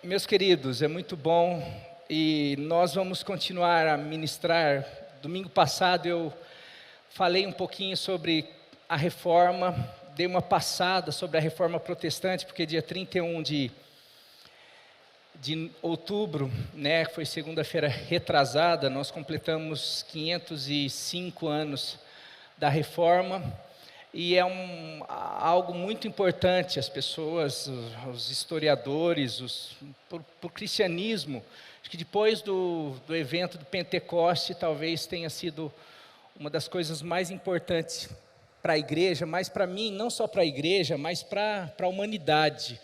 Meus queridos, é muito bom e nós vamos continuar a ministrar. Domingo passado eu falei um pouquinho sobre a reforma, dei uma passada sobre a reforma protestante, porque dia 31 de outubro, né, foi segunda-feira retrasada, nós completamos 505 anos da reforma. E é algo muito importante, as pessoas, os historiadores, pro cristianismo, acho que depois do evento do Pentecoste, talvez tenha sido uma das coisas mais importantes para a igreja, mas para mim, não só para a igreja, mas para a humanidade,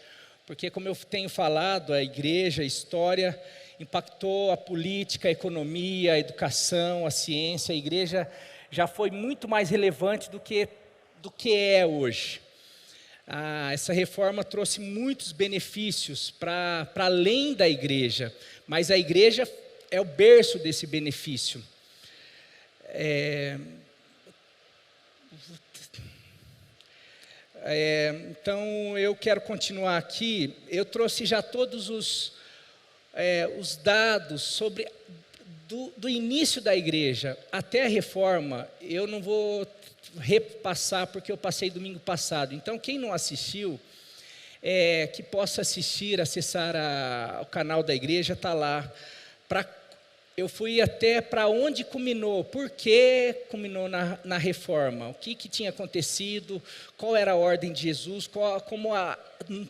porque como eu tenho falado, a igreja, a história impactou a política, a economia, a educação, a ciência. A igreja já foi muito mais relevante do que é hoje. Essa reforma trouxe muitos benefícios para além da igreja, mas a igreja é o berço desse benefício. Então eu quero continuar aqui. Eu trouxe já todos os dados sobre do início da igreja até a reforma. Eu não vou repassar porque eu passei domingo passado. Então quem não assistiu, que possa assistir, acessar o canal da igreja, está lá. Eu fui até para onde culminou, por que culminou na reforma, o que tinha acontecido, qual era a ordem de Jesus, como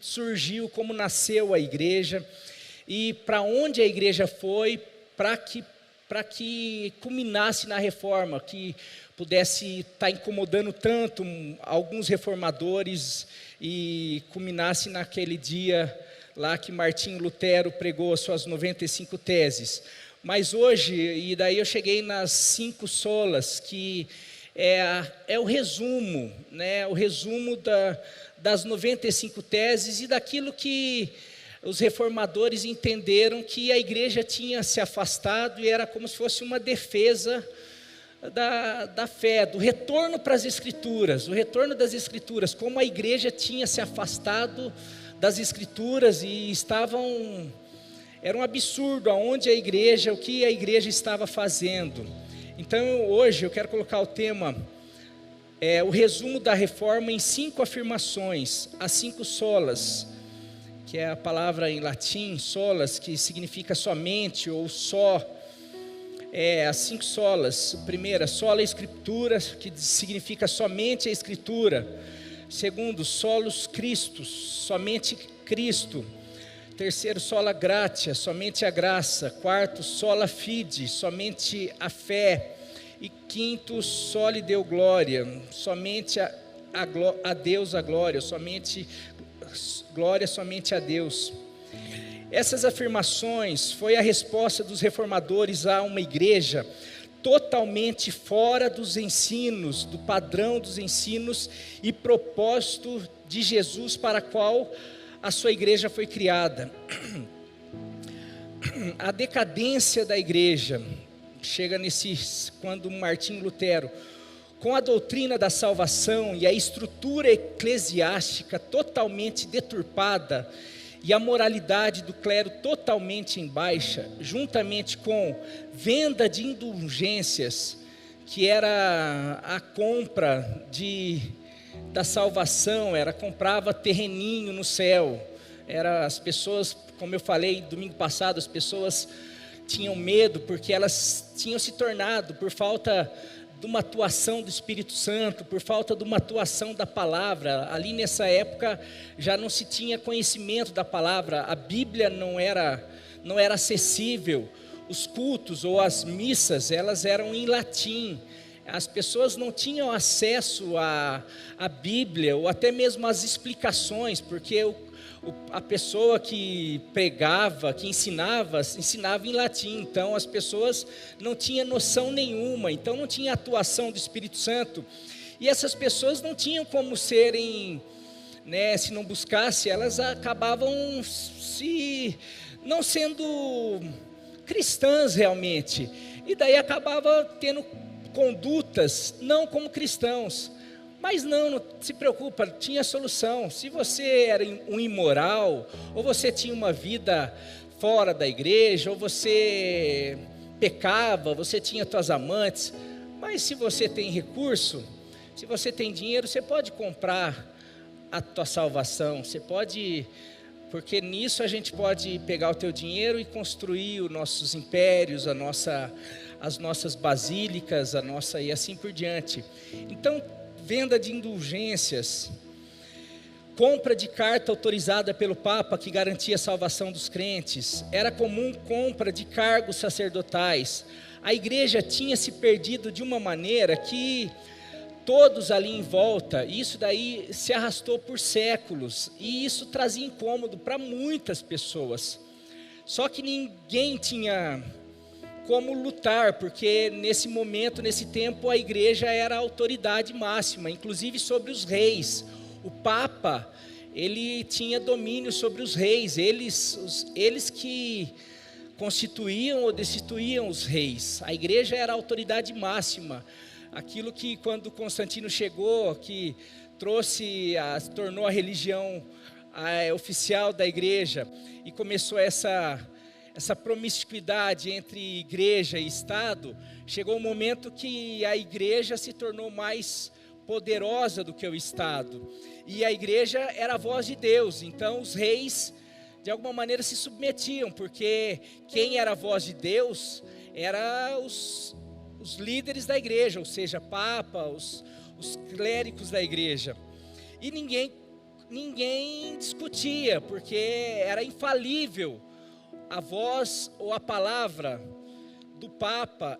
surgiu, como nasceu a igreja, e para onde a igreja foi para que culminasse na reforma, que pudesse estar incomodando tanto alguns reformadores e culminasse naquele dia lá que Martinho Lutero pregou as suas 95 teses. Mas hoje, e daí eu cheguei nas 5 solas, que é o resumo, né? O resumo das 95 teses e daquilo que os reformadores entenderam que a igreja tinha se afastado e era como se fosse uma defesa da fé, do retorno para as Escrituras, o retorno das Escrituras, como a igreja tinha se afastado das Escrituras e era um absurdo o que a igreja estava fazendo. Então hoje eu quero colocar o tema, o resumo da reforma em 5 afirmações, as 5 solas, que é a palavra em latim, solas, que significa somente ou só. As 5 solas. Primeira, sola escritura, que significa somente a escritura. Segundo, solus Christus, somente Cristo. Terceiro, sola gratia, somente a graça. Quarto, sola fide, somente a fé. E quinto, soli deo glória, somente a Deus a glória, glória somente a Deus. Essas afirmações foi a resposta dos reformadores a uma igreja totalmente fora dos ensinos, do padrão dos ensinos e propósito de Jesus para a qual a sua igreja foi criada. A decadência da igreja chega quando Martinho Lutero, com a doutrina da salvação e a estrutura eclesiástica totalmente deturpada e a moralidade do clero totalmente em baixa, juntamente com venda de indulgências, que era a compra da salvação, comprava terreninho no céu. As pessoas, como eu falei domingo passado, as pessoas tinham medo porque elas tinham se tornado, por falta de uma atuação do Espírito Santo, por falta de uma atuação da palavra. Ali nessa época já não se tinha conhecimento da palavra, a Bíblia não era acessível, os cultos ou as missas, elas eram em latim, as pessoas não tinham acesso à Bíblia, ou até mesmo às explicações, porque a pessoa que pregava, que ensinava em latim, então as pessoas não tinham noção nenhuma, então não tinha atuação do Espírito Santo, e essas pessoas não tinham como serem, né, se não buscasse, elas acabavam não sendo cristãs realmente, e daí acabava tendo condutas não como cristãos. Mas não se preocupa, tinha solução. Se você era um imoral, ou você tinha uma vida fora da igreja, ou você pecava, você tinha suas amantes, mas se você tem recurso, se você tem dinheiro, você pode comprar a tua salvação, você pode, porque nisso a gente pode pegar o teu dinheiro e construir os nossos impérios, as nossas basílicas, e assim por diante. Então, venda de indulgências, compra de carta autorizada pelo Papa que garantia a salvação dos crentes, era comum compra de cargos sacerdotais. A igreja tinha se perdido de uma maneira que todos ali em volta, isso daí se arrastou por séculos, e isso trazia incômodo para muitas pessoas. Só que ninguém tinha como lutar, porque nesse momento, nesse tempo, a igreja era a autoridade máxima, inclusive sobre os reis. O Papa, ele tinha domínio sobre os reis, eles que constituíam ou destituíam os reis. A igreja era a autoridade máxima. Aquilo que quando Constantino chegou, que tornou a religião oficial da igreja, e começou essa promiscuidade entre igreja e Estado, chegou um momento que a igreja se tornou mais poderosa do que o Estado, e a igreja era a voz de Deus. Então os reis de alguma maneira se submetiam, porque quem era a voz de Deus era os líderes da igreja, ou seja, Papa, os clérigos da igreja, e ninguém discutia, porque era infalível. A voz ou a palavra do Papa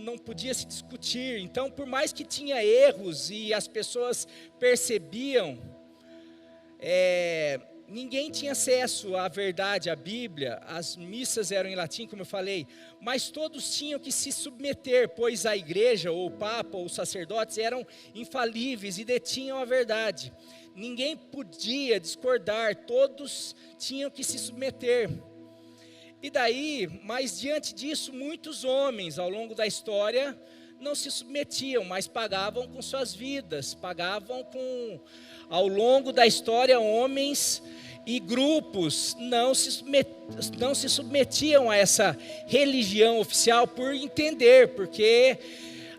não podia se discutir. Então, por mais que tinha erros e as pessoas percebiam, ninguém tinha acesso à verdade, à Bíblia. As missas eram em latim, como eu falei, mas todos tinham que se submeter, pois a igreja, ou o Papa, ou os sacerdotes eram infalíveis e detinham a verdade. Ninguém podia discordar, todos tinham que se submeter. E daí, mas diante disso, muitos homens ao longo da história não se submetiam, mas pagavam com suas vidas, ao longo da história, homens e grupos não se submetiam a essa religião oficial por entender, porque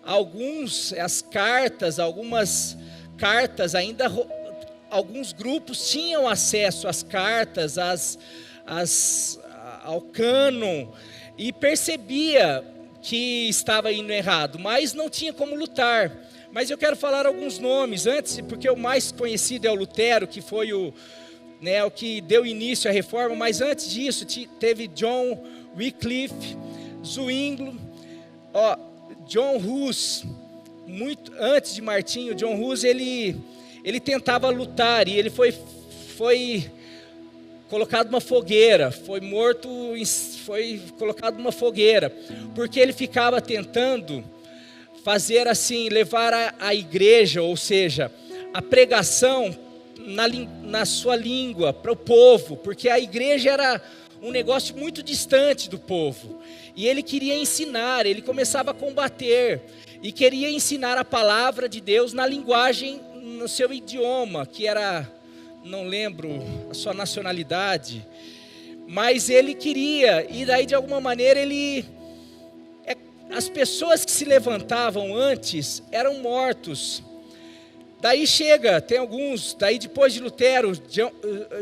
algumas cartas ainda, alguns grupos tinham acesso às cartas, ao cânon, e percebia que estava indo errado, mas não tinha como lutar. Mas eu quero falar alguns nomes antes, porque o mais conhecido é o Lutero, que foi o que deu início à reforma, mas antes disso teve John Wycliffe, Zwinglio, John Hus. Muito antes de Martinho, John Hus, ele tentava lutar, e ele foi colocado numa fogueira, foi colocado numa fogueira, porque ele ficava tentando fazer assim, levar a igreja, ou seja, a pregação na sua língua para o povo, porque a igreja era um negócio muito distante do povo, e ele queria ensinar, ele começava a combater, e queria ensinar a palavra de Deus na linguagem, no seu idioma, que era, não lembro a sua nacionalidade, mas ele queria, e daí de alguma maneira as pessoas que se levantavam antes eram mortos. Daí tem alguns, daí depois de Lutero,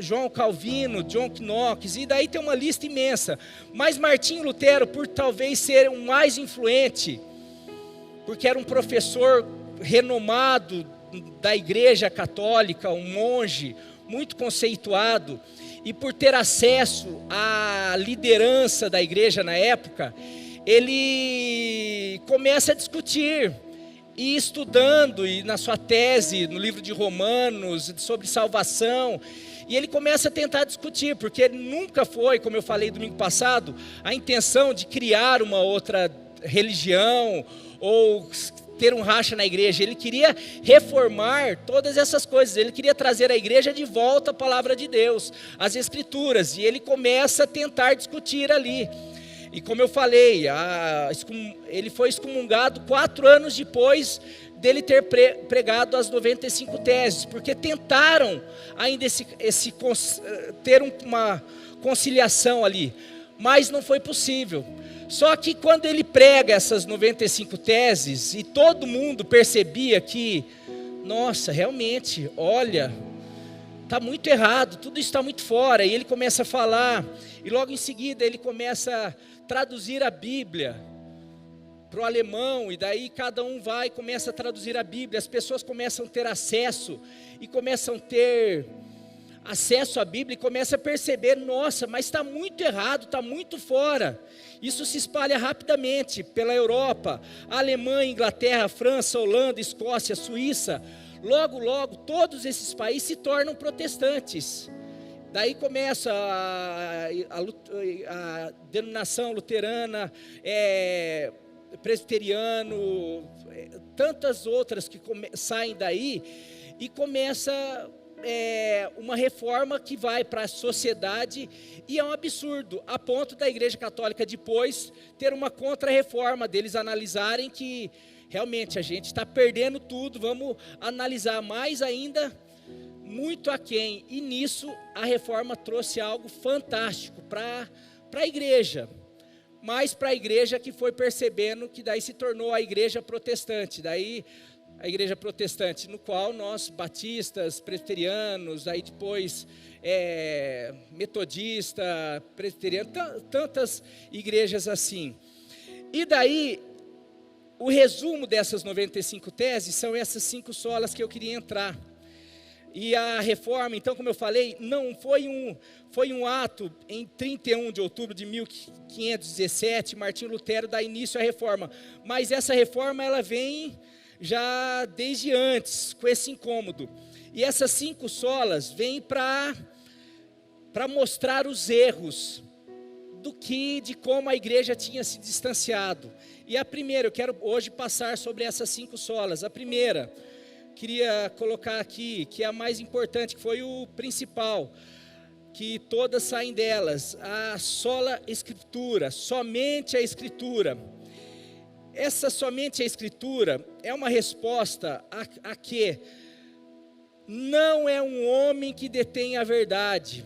João Calvino, John Knox, e daí tem uma lista imensa. Mas Martinho Lutero, por talvez ser o mais influente, porque era um professor renomado da igreja católica, um monge muito conceituado, e por ter acesso à liderança da igreja na época, ele começa a discutir, e estudando, e na sua tese, no livro de Romanos, sobre salvação, e ele começa a tentar discutir, porque nunca foi, como eu falei domingo passado, a intenção de criar uma outra religião, ou ter um racha na igreja. Ele queria reformar todas essas coisas, ele queria trazer a igreja de volta à palavra de Deus, às escrituras, e ele começa a tentar discutir ali. E como eu falei, ele foi excomungado 4 anos depois dele ter pregado as 95 teses, porque tentaram ainda ter uma conciliação ali, mas não foi possível. Só que quando ele prega essas 95 teses, e todo mundo percebia que, nossa, realmente, olha, está muito errado, tudo isso está muito fora, e ele começa a falar, e logo em seguida ele começa a traduzir a Bíblia para o alemão, e daí cada um vai e começa a traduzir a Bíblia, as pessoas começam a ter acesso, e começam a ter acesso à Bíblia, e começam a perceber, nossa, mas está muito errado, está muito fora. Isso se espalha rapidamente pela Europa, Alemanha, Inglaterra, França, Holanda, Escócia, Suíça. Logo, logo, todos esses países se tornam protestantes. Daí começa a denominação luterana, presbiteriano, tantas outras que saem daí, e começa uma reforma que vai para a sociedade, e é um absurdo, a ponto da Igreja Católica depois ter uma contra-reforma, deles analisarem que realmente a gente está perdendo tudo, vamos analisar mais ainda, muito aquém. E nisso a reforma trouxe algo fantástico para a igreja, mas para a igreja que foi percebendo que daí se tornou a igreja protestante, daí a igreja protestante, no qual nós, batistas, presbiterianos, aí depois metodista, presbiteriano, tantas igrejas assim. E daí, o resumo dessas 95 teses são essas 5 solas que eu queria entrar. E a reforma, então, como eu falei, não foi um ato em 31 de outubro de 1517, Martinho Lutero dá início à reforma, mas essa reforma ela vem já desde antes, com esse incômodo. E essas 5 solas vêm para mostrar os erros de como a igreja tinha se distanciado. E a primeira, eu quero hoje passar sobre essas 5 solas. A primeira, queria colocar aqui, que é a mais importante, que foi o principal, que todas saem delas, a sola escritura, somente a escritura. Essa somente a escritura é uma resposta a que não é um homem que detém a verdade,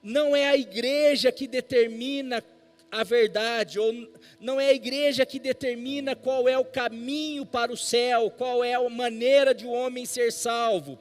não é a igreja que determina a verdade, ou não é a igreja que determina qual é o caminho para o céu, qual é a maneira de o homem ser salvo.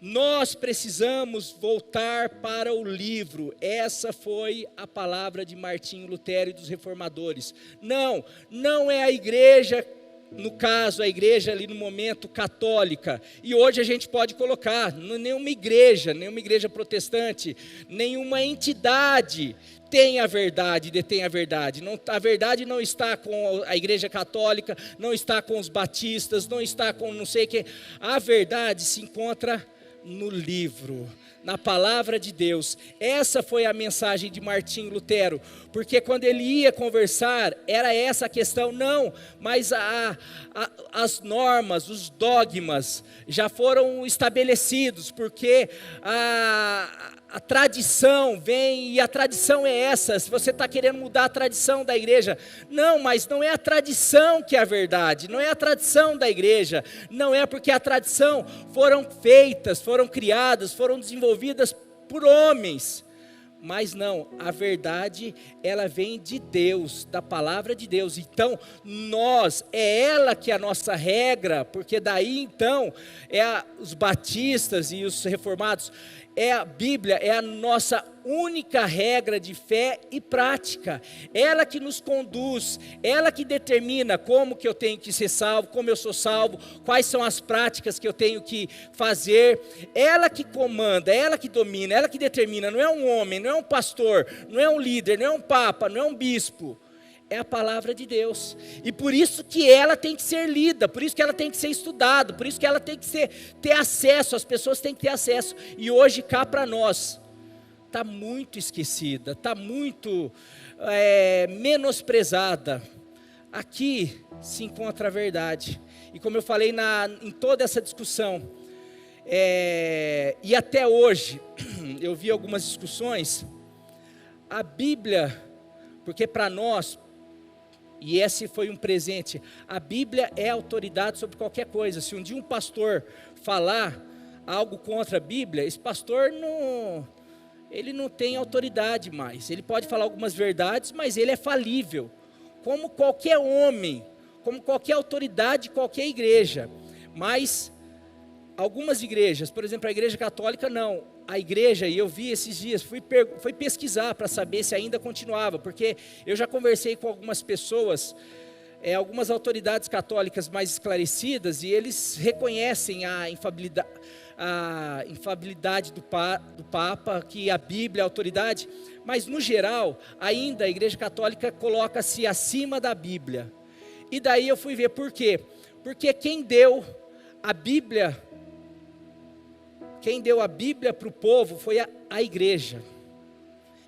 Nós precisamos voltar para o livro. Essa foi a palavra de Martinho Lutero e dos reformadores. Não é a igreja, no caso a igreja ali no momento católica, e hoje a gente pode colocar, nenhuma igreja protestante, nenhuma entidade tem a verdade, detém a verdade. A verdade não está com a igreja católica, não está com os batistas, não está com não sei quem. A verdade se encontra no livro, na palavra de Deus. Essa foi a mensagem de Martinho Lutero, porque quando ele ia conversar, era essa a questão, não, mas as normas, os dogmas já foram estabelecidos, porque a tradição vem, e a tradição é essa. Se você está querendo mudar a tradição da igreja, não, mas não é a tradição que é a verdade, não é a tradição da igreja, não é, porque a tradição foram feitas, foram criadas, foram desenvolvidas por homens, mas não, a verdade ela vem de Deus, da palavra de Deus. Então é ela que é a nossa regra, porque daí então os batistas e os reformados, a Bíblia é a nossa única regra de fé e prática, ela que nos conduz, ela que determina como que eu tenho que ser salvo, como eu sou salvo, quais são as práticas que eu tenho que fazer, ela que comanda, ela que domina, ela que determina, não é um homem, não é um pastor, não é um líder, não é um papa, não é um bispo, é a palavra de Deus, e por isso que ela tem que ser lida, por isso que ela tem que ser estudada, por isso que ela tem que ter acesso, as pessoas têm que ter acesso, e hoje cá para nós, está muito esquecida, está muito menosprezada. Aqui se encontra a verdade, e como eu falei em toda essa discussão, e até hoje, eu vi algumas discussões, a Bíblia, porque para nós, E esse foi um presente. A Bíblia é autoridade sobre qualquer coisa. Se um dia um pastor falar algo contra a Bíblia, esse pastor ele não tem autoridade mais. Ele pode falar algumas verdades, mas ele é falível, como qualquer homem, como qualquer autoridade, qualquer igreja. Mas algumas igrejas, por exemplo, a Igreja Católica não. A igreja, e eu vi esses dias, fui pesquisar para saber se ainda continuava, porque eu já conversei com algumas pessoas, algumas autoridades católicas mais esclarecidas, e eles reconhecem a infalibilidade do Papa, que a Bíblia é a autoridade, mas no geral, ainda a Igreja Católica coloca-se acima da Bíblia. E daí eu fui ver por quê. Porque quem deu a Bíblia para o povo foi a igreja.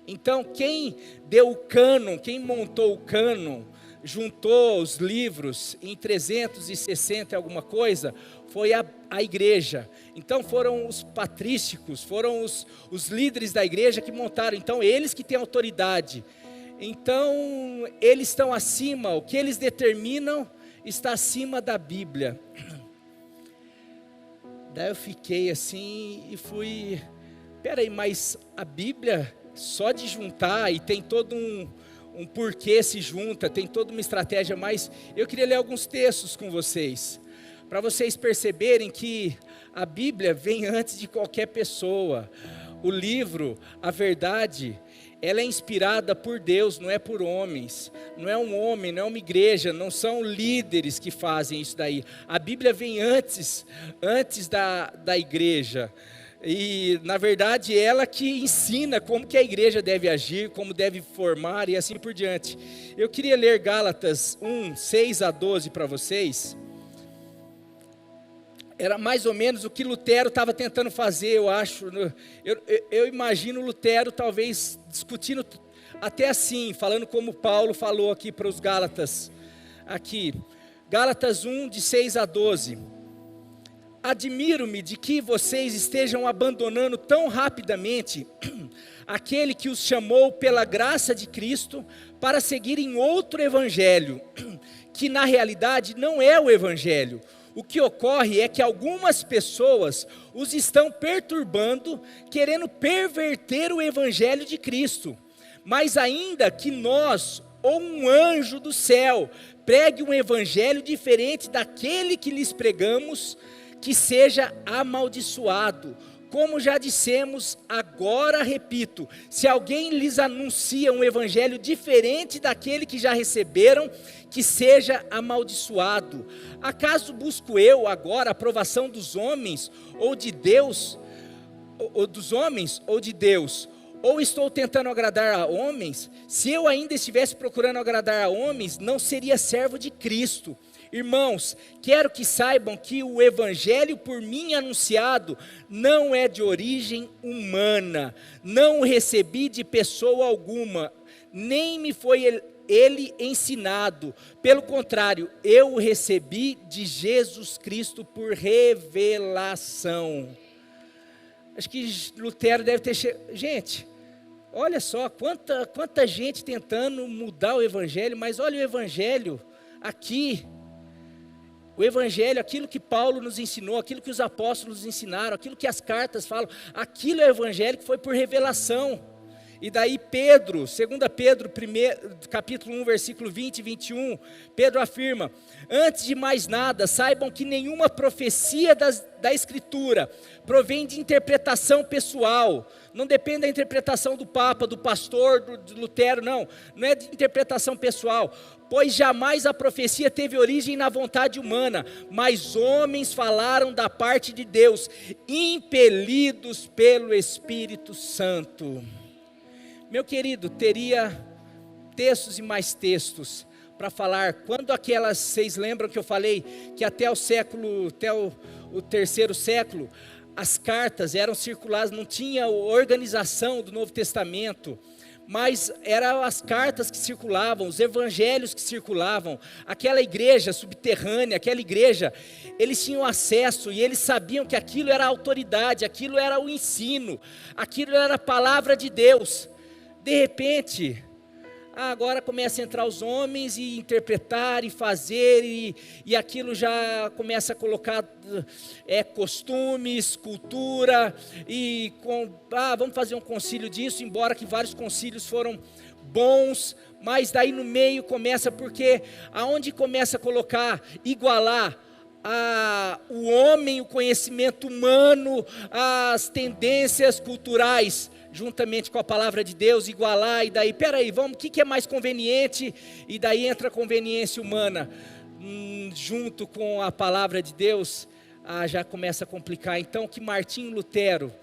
Então, quem deu o cânon, quem montou o cânon, juntou os livros em 360 alguma coisa, foi a igreja. Então, foram os patrísticos, foram os líderes da igreja que montaram. Então, eles que têm autoridade. Então, eles estão acima, o que eles determinam está acima da Bíblia. Daí eu fiquei assim e fui, peraí, mas a Bíblia, só de juntar, e tem todo um porquê se junta, tem toda uma estratégia, mas eu queria ler alguns textos com vocês, para vocês perceberem que a Bíblia vem antes de qualquer pessoa. O livro, a verdade, ela é inspirada por Deus, não é por homens, não é um homem, não é uma igreja, não são líderes que fazem isso daí. A Bíblia vem antes da igreja, e na verdade ela que ensina como que a igreja deve agir, como deve formar e assim por diante. Eu queria ler Gálatas 1, 6 a 12 para vocês. Era mais ou menos o que Lutero estava tentando fazer, eu acho. Eu imagino Lutero talvez discutindo até assim, falando como Paulo falou aqui para os Gálatas. Aqui, Gálatas 1, de 6 a 12. Admiro-me de que vocês estejam abandonando tão rapidamente aquele que os chamou pela graça de Cristo para seguirem outro evangelho, que na realidade não é o evangelho. O que ocorre é que algumas pessoas os estão perturbando, querendo perverter o evangelho de Cristo. Mas ainda que nós, ou um anjo do céu, pregue um evangelho diferente daquele que lhes pregamos, que seja amaldiçoado. Como já dissemos, agora repito, se alguém lhes anuncia um evangelho diferente daquele que já receberam, que seja amaldiçoado. Acaso busco eu agora a aprovação dos homens ou de Deus, ou dos homens ou de Deus? Ou estou tentando agradar a homens? Se eu ainda estivesse procurando agradar a homens, não seria servo de Cristo. Irmãos, quero que saibam que o evangelho por mim anunciado não é de origem humana, não o recebi de pessoa alguma, nem me foi ele ensinado. Pelo contrário, eu o recebi de Jesus Cristo por revelação. Acho que Lutero deve ter gente, olha só, quanta gente tentando mudar o evangelho, mas olha o evangelho aqui. O evangelho, aquilo que Paulo nos ensinou, aquilo que os apóstolos nos ensinaram, aquilo que as cartas falam, aquilo é o evangelho que foi por revelação. E daí Pedro, 2 Pedro, capítulo 1, versículo 20 e 21, Pedro afirma: antes de mais nada, saibam que nenhuma profecia da Escritura provém de interpretação pessoal, não depende da interpretação do Papa, do pastor, do Lutero, não é de interpretação pessoal, pois jamais a profecia teve origem na vontade humana, mas homens falaram da parte de Deus, impelidos pelo Espírito Santo. Meu querido, teria textos e mais textos para falar, quando vocês lembram que eu falei que até o terceiro século, as cartas eram circuladas, não tinha organização do Novo Testamento, mas eram as cartas que circulavam, os evangelhos que circulavam, aquela igreja subterrânea, aquela igreja, eles tinham acesso e eles sabiam que aquilo era a autoridade, aquilo era o ensino, aquilo era a palavra de Deus. De repente, agora começa a entrar os homens e interpretar e fazer, e aquilo já começa a colocar costumes, cultura, vamos fazer um concílio disso, embora que vários concílios foram bons, mas daí no meio começa, porque aonde começa a colocar, igualar o homem, o conhecimento humano, as tendências culturais, juntamente com a palavra de Deus, igualar, e daí, peraí, vamos, o que é mais conveniente? E daí entra a conveniência humana, junto com a palavra de Deus, já começa a complicar. Então, que Martinho Lutero,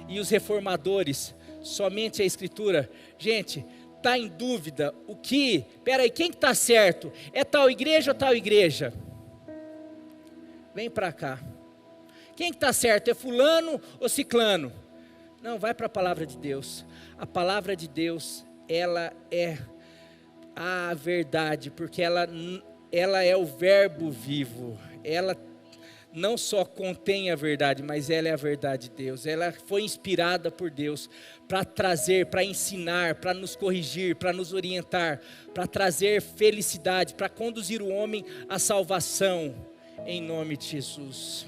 e os reformadores, somente a Escritura, gente, está em dúvida, peraí, quem que está certo? É tal igreja ou tal igreja? Vem para cá. Quem que está certo? É fulano ou ciclano? Não, vai para a palavra de Deus. A palavra de Deus, ela é a verdade, porque ela é o verbo vivo. Ela não só contém a verdade, mas ela é a verdade de Deus. Ela foi inspirada por Deus para trazer, para ensinar, para nos corrigir, para nos orientar, para trazer felicidade, para conduzir o homem à salvação, em nome de Jesus.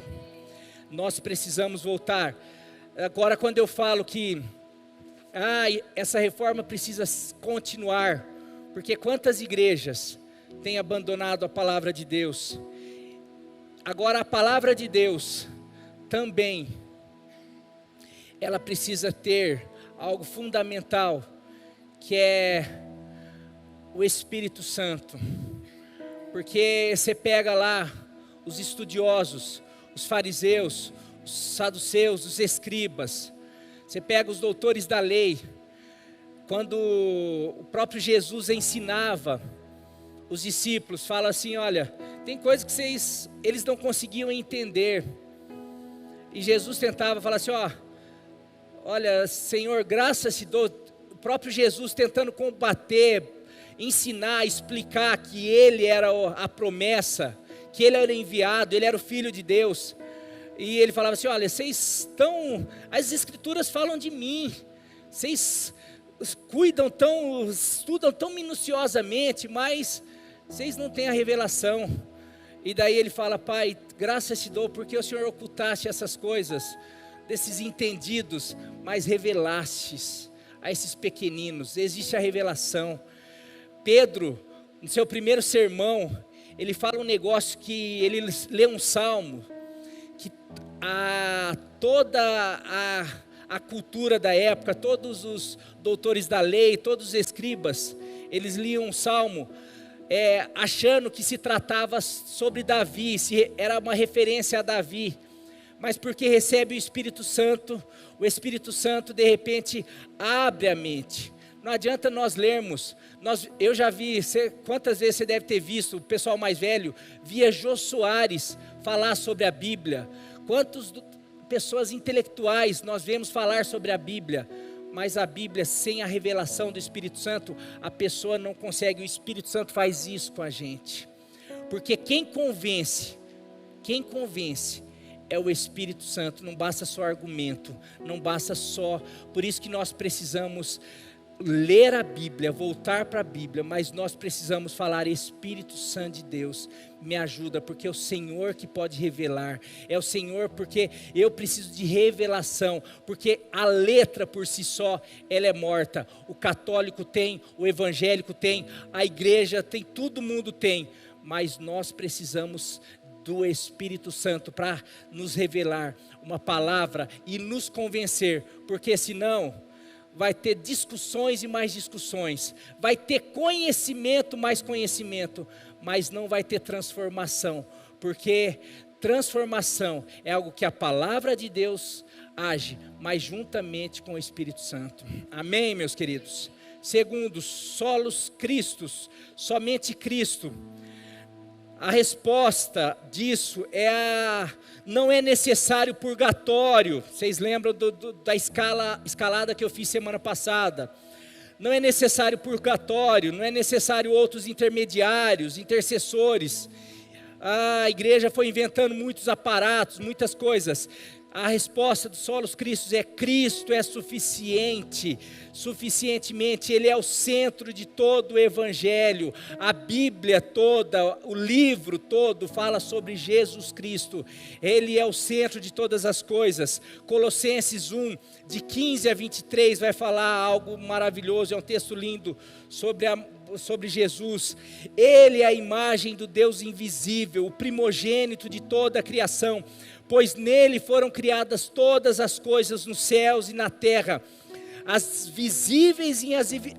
Nós precisamos voltar. Agora, quando eu falo que essa reforma precisa continuar, porque quantas igrejas têm abandonado a palavra de Deus? Agora, a palavra de Deus também, ela precisa ter algo fundamental, que é o Espírito Santo. Porque você pega lá os estudiosos, os fariseus, os saduceus, os escribas, você pega os doutores da lei, quando o próprio Jesus ensinava os discípulos, fala assim, olha, tem coisas que eles não conseguiam entender, e Jesus tentava falar assim, olha, Senhor, graças te dou. O próprio Jesus tentando combater, ensinar, explicar que Ele era a promessa, que Ele era enviado, Ele era o Filho de Deus, e Ele falava assim, olha, as Escrituras falam de mim, vocês estudam tão minuciosamente, mas vocês não têm a revelação. E daí Ele fala, Pai, graças te dou, porque o Senhor ocultaste essas coisas, desses entendidos, mas revelastes a esses pequeninos. Existe a revelação. Pedro, no seu primeiro sermão, ele fala um negócio, que ele lê um salmo, que toda a cultura da época, todos os doutores da lei, todos os escribas, eles liam um salmo, achando que se tratava sobre Davi, se era uma referência a Davi, mas porque recebe o Espírito Santo de repente abre a mente. Não adianta nós lermos, eu já vi, quantas vezes você deve ter visto, o pessoal mais velho, via Jô Soares falar sobre a Bíblia, quantas pessoas intelectuais nós vemos falar sobre a Bíblia, mas a Bíblia sem a revelação do Espírito Santo, a pessoa não consegue, o Espírito Santo faz isso com a gente, porque quem convence é o Espírito Santo, não basta só argumento, não basta só, por isso que nós precisamos ler a Bíblia, voltar para a Bíblia, mas nós precisamos falar, Espírito Santo de Deus, me ajuda, porque é o Senhor que pode revelar, é o Senhor, porque eu preciso de revelação, porque a letra por si só, ela é morta, o católico tem, o evangélico tem, a igreja tem, todo mundo tem, mas nós precisamos do Espírito Santo para nos revelar uma palavra e nos convencer, porque senão vai ter discussões e mais discussões, vai ter conhecimento, mais conhecimento, mas não vai ter transformação, porque transformação é algo que a palavra de Deus age, mas juntamente com o Espírito Santo. Amém, meus queridos? Segundo, solos Cristos, somente Cristo. A resposta disso não é necessário purgatório. Vocês lembram da escalada que eu fiz semana passada? Não é necessário purgatório, não é necessário outros intermediários, intercessores. A igreja foi inventando muitos aparatos, muitas coisas. A resposta do Solos Christus é: Cristo é suficiente, suficientemente, Ele é o centro de todo o Evangelho. A Bíblia toda, o livro todo fala sobre Jesus Cristo. Ele é o centro de todas as coisas. Colossenses 1, de 15 a 23, vai falar algo maravilhoso, é um texto lindo sobre Jesus. Ele é a imagem do Deus invisível, o primogênito de toda a criação, pois nele foram criadas todas as coisas nos céus e na terra, as visíveis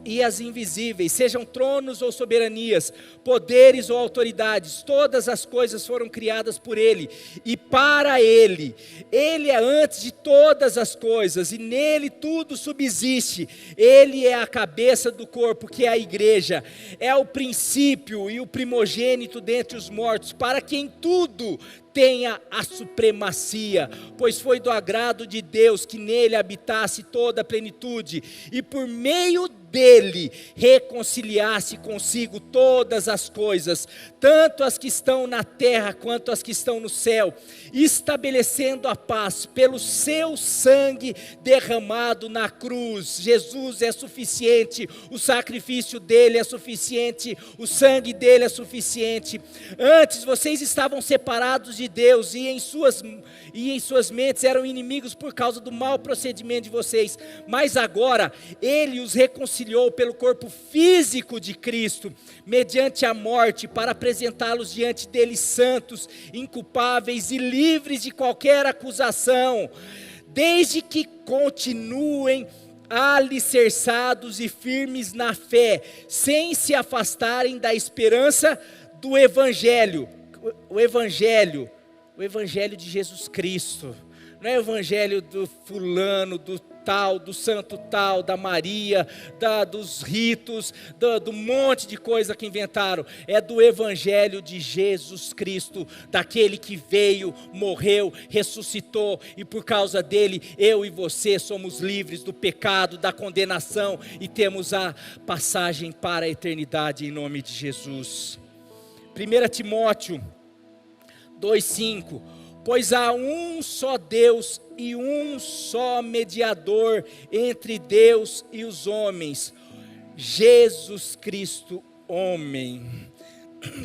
e as invisíveis, sejam tronos ou soberanias, poderes ou autoridades, todas as coisas foram criadas por Ele e para Ele. Ele é antes de todas as coisas e nele tudo subsiste. Ele é a cabeça do corpo, que é a igreja, é o princípio e o primogênito dentre os mortos, para quem tudo tenha a supremacia, pois foi do agrado de Deus que nele habitasse toda a plenitude, e por meio dele reconciliasse consigo todas as coisas, tanto as que estão na terra quanto as que estão no céu, estabelecendo a paz pelo seu sangue derramado na cruz. Jesus é suficiente, o sacrifício dele é suficiente, o sangue dele é suficiente. Antes vocês estavam separados de Deus e em suas mentes eram inimigos por causa do mau procedimento de vocês, mas agora ele os reconciliou pelo corpo físico de Cristo, mediante a morte, para apresentá-los diante dele santos, inculpáveis e livres de qualquer acusação, desde que continuem alicerçados e firmes na fé, sem se afastarem da esperança do Evangelho. O Evangelho de Jesus Cristo, não é o Evangelho do fulano, do tal, do santo tal, da Maria, dos ritos, do monte de coisa que inventaram. É do Evangelho de Jesus Cristo, daquele que veio, morreu, ressuscitou, e por causa dele, eu e você somos livres do pecado, da condenação, e temos a passagem para a eternidade em nome de Jesus. 1 Timóteo 2,5: pois há um só Deus e um só mediador entre Deus e os homens, Jesus Cristo, homem.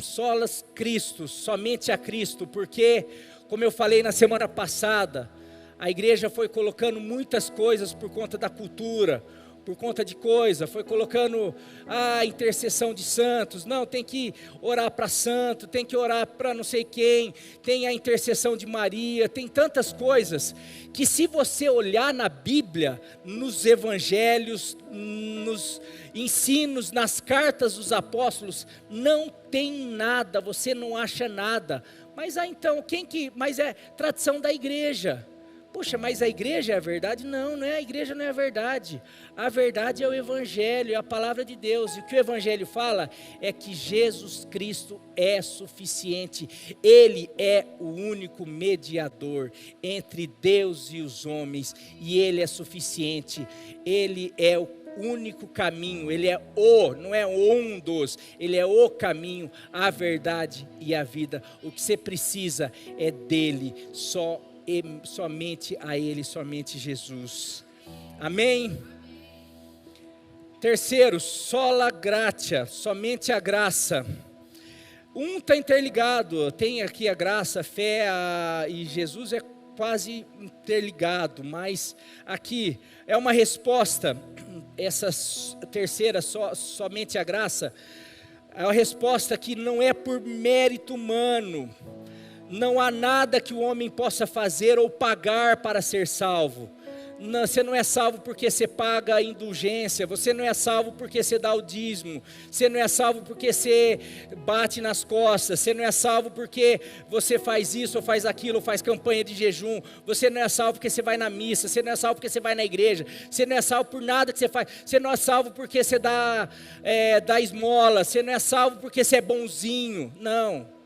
Solas Cristo, somente a Cristo, porque, como eu falei na semana passada, a igreja foi colocando muitas coisas por conta da cultura, por conta de coisa, foi colocando a intercessão de santos, não, tem que orar para santo, tem que orar para não sei quem, tem a intercessão de Maria, tem tantas coisas, que se você olhar na Bíblia, nos evangelhos, nos ensinos, nas cartas dos apóstolos, não tem nada, você não acha nada. Mas então, mas é tradição da igreja. Poxa, mas a igreja é a verdade? Não, a igreja não é a verdade. A verdade é o Evangelho, é a palavra de Deus. E o que o Evangelho fala é que Jesus Cristo é suficiente. Ele é o único mediador entre Deus e os homens. E Ele é suficiente. Ele é o único caminho. Ele é não é um dos. Ele é o caminho, a verdade e a vida. O que você precisa é dele, somente a Ele, somente Jesus. Amém? Terceiro, sola gratia, somente a graça. Um está interligado, tem aqui a graça, a fé, e Jesus é quase interligado, mas aqui é uma resposta, essa terceira, somente a graça, é uma resposta que não é por mérito humano. Não há nada que o homem possa fazer ou pagar para ser salvo. Você não é salvo porque você paga a indulgência, você não é salvo porque você dá o dízimo, você não é salvo porque você bate nas costas, você não é salvo porque você faz isso ou faz aquilo, ou faz campanha de jejum, você não é salvo porque você vai na missa, você não é salvo porque você vai na igreja, você não é salvo por nada que você faz, você não é salvo porque você dá esmola, você não é salvo porque você é bonzinho, não.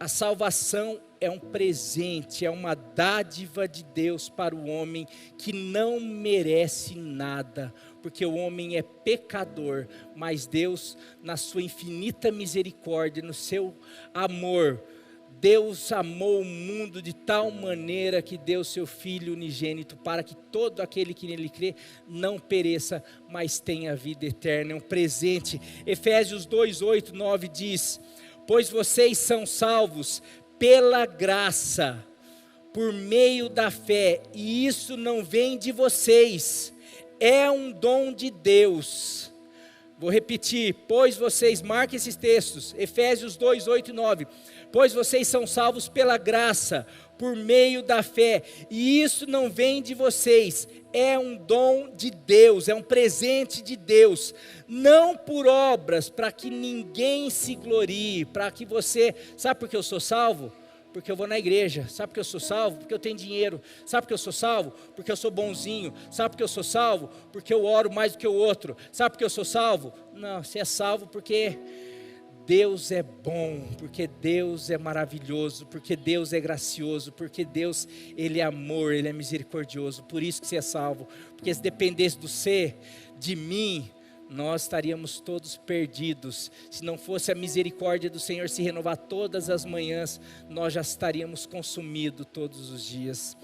A salvação é um presente, é uma dádiva de Deus para o homem que não merece nada, porque o homem é pecador, mas Deus, na sua infinita misericórdia, no seu amor, Deus amou o mundo de tal maneira que deu seu Filho unigênito, para que todo aquele que nele crê não pereça, mas tenha vida eterna. É um presente. Efésios 2, 8, 9 diz: pois vocês são salvos pela graça, por meio da fé, e isso não vem de vocês, é um dom de Deus. Vou repetir, pois vocês, marquem esses textos, Efésios 2, 8 e 9, pois vocês são salvos pela graça, por meio da fé, e isso não vem de vocês, é um dom de Deus, é um presente de Deus, não por obras, para que ninguém se glorie, para que você, sabe por que eu sou salvo? Porque eu vou na igreja. Sabe por que eu sou salvo? Porque eu tenho dinheiro. Sabe por que eu sou salvo? Porque eu sou bonzinho. Sabe por que eu sou salvo? Porque eu oro mais do que o outro. Sabe por que eu sou salvo? Não, você é salvo porque Deus é bom, porque Deus é maravilhoso, porque Deus é gracioso, porque Deus, Ele é amor, Ele é misericordioso, por isso que você é salvo, porque se dependesse do ser, de mim, nós estaríamos todos perdidos. Se não fosse a misericórdia do Senhor se renovar todas as manhãs, nós já estaríamos consumidos todos os dias.